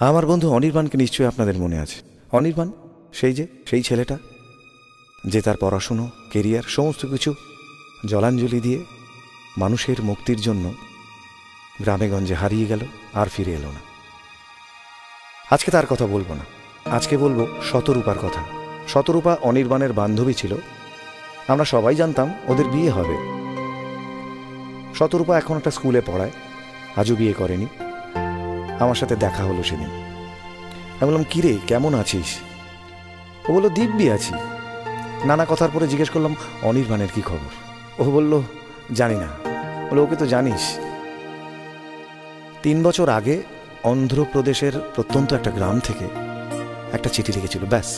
আমার বন্ধু অনির্বাণকে নিশ্চয়ই আপনাদের মনে আছে। অনির্বাণ সেই ছেলেটা যে তার পড়াশুনো, কেরিয়ার সমস্ত কিছু জলাঞ্জলি দিয়ে মানুষের মুক্তির জন্য গ্রামেগঞ্জে হারিয়ে গেল, আর ফিরে এলো না। আজকে তার কথা বলবো না, আজকে বলবো শতরূপার কথা। শতরূপা অনির্বাণের বান্ধবী ছিল। আমরা সবাই জানতাম ওদের বিয়ে হবে। শতরূপা এখন একটা স্কুলে পড়ায়, আজও বিয়ে করেনি। আমার সাথে দেখা হলো সেদিন। আমি বললাম, কিরে কেমন আছিস? ও বলল, দিব্যি আছি। নানা কথার পরে জিজ্ঞেস করলাম, অনির্বাণের কি খবর? ও বলল, জানি না। বলে, ওকে তো জানিস। 3 বছর আগে অন্ধ্রপ্রদেশের প্রত্যন্ত একটা গ্রাম থেকে একটা চিঠি লিখেছিল, ব্যাস।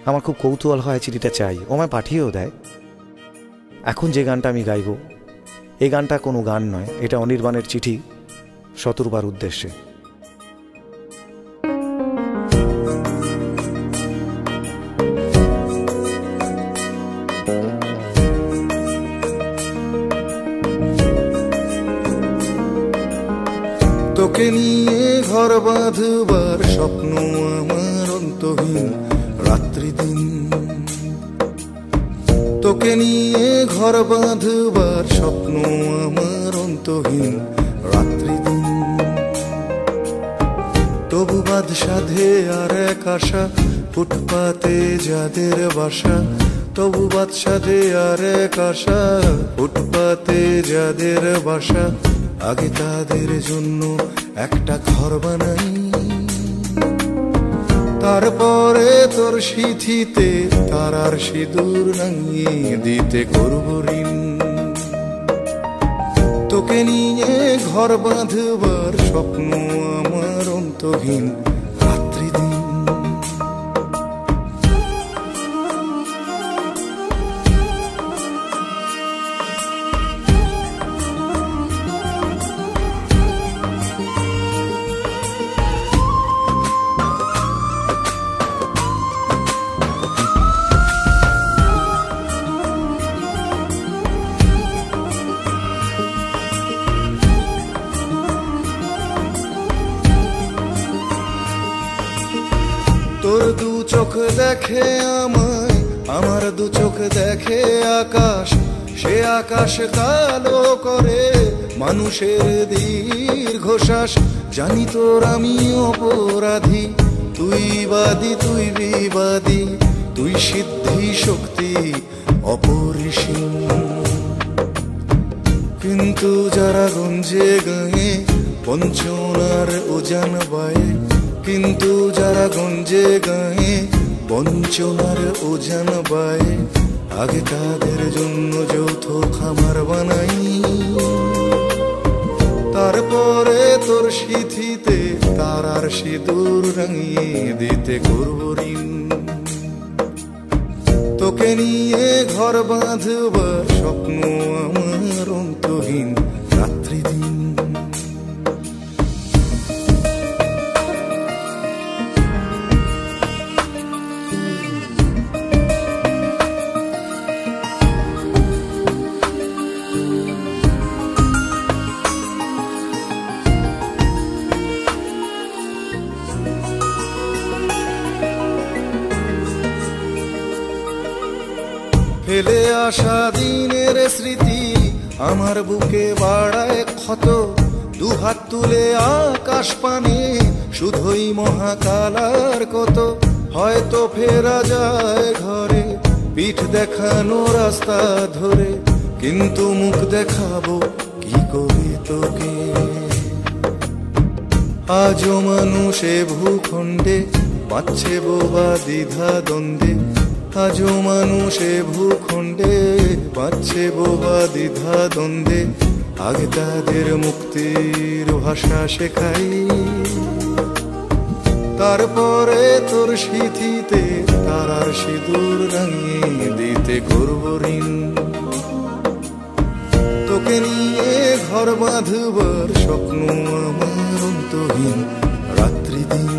আমার খুব কৌতূহল হয়, চিঠিটা চাই। ও আমায় পাঠিয়েও দেয়। এখন যে গানটা আমি গাইব, এই গানটা কোনো গান নয়, এটা অনির্বাণের চিঠি শতরূপার উদ্দেশ্যে। তোকে নিয়ে ঘর বাঁধবার স্বপ্ন আমার অন্তহীন রাত্রি দিন। তোকে নিয়ে ঘর বাঁধবার স্বপ্ন আমার অন্তহীন রাত্রি দিন। তবু বাদ সাধে আর এক আশা, ফুটপাতে যাদের বাসা। তবু বাদ সাধে আর এক আশা, ফুটপাতে যাদের বাসা। আগে তাদের জন্য একটা ঘর বানাই, তারপরে তোর সিঁথিতে তারার সিঁদুর রাঙিয়ে দিতে করব ঋণ। তোকে নিয়ে ঘর বাঁধবার স্বপ্ন আমার অন্তহীন রাত্রি দিন। তোর দু চোখ দেখে আমায়, আমার দু চোখ দেখে আকাশ। সে আকাশ কালো করে মানুষের দীর্ঘশ্বাস। জানি তোর আমি অপরাধী, তুই বাদী তুই বিবাদী। তুই সিদ্ধি শক্তি অপরিসীম। কিন্তু যারা গঞ্জে গায়ে বঞ্চনার ওজান বায়ে। কিন্তু যারা গঞ্জে গায়ে বঞ্চনার ওজান বায়ে। আগে তাদের জন্য যৌথ খামার বানাই, তারপরে তোর সিঁথিতে তারার সিঁদুর রাঙিয়ে দিতে করব ঋণ। তোকে নিয়ে ঘর বাঁধবার স্বপ্ন আমার অন্তহীন রাত্রি দিন। ফেলে আসা দিনের স্মৃতি আমার বুকে বাড়ায় ক্ষত। দুহাত তুলে আকাশ পানে শুধুই মহাকালার কত। হয়তো ফেরা যায় ঘরে পিঠ দেখানো রাস্তা ধরে, কিন্তু মুখ দেখাবো কি করে তোকে। আজও মানুষে ভূখণ্ডে পাচ্ছে বোবা দ্বিধা দ্বন্দ্বে। আজও মানুষে ভূখণ্ডে পাচ্ছে বোবা দ্বিধা দ্বন্দ্বে। আগে তাদের মুক্তির ভাষা শেখাই, তারপরে তোর সিঁথিতে তারার সিঁদুর রাঙিয়ে দিতে করব ঋণ। তোকে নিয়ে ঘর বাঁধবার স্বপ্ন আমার অন্তহীন রাত্রি দিন।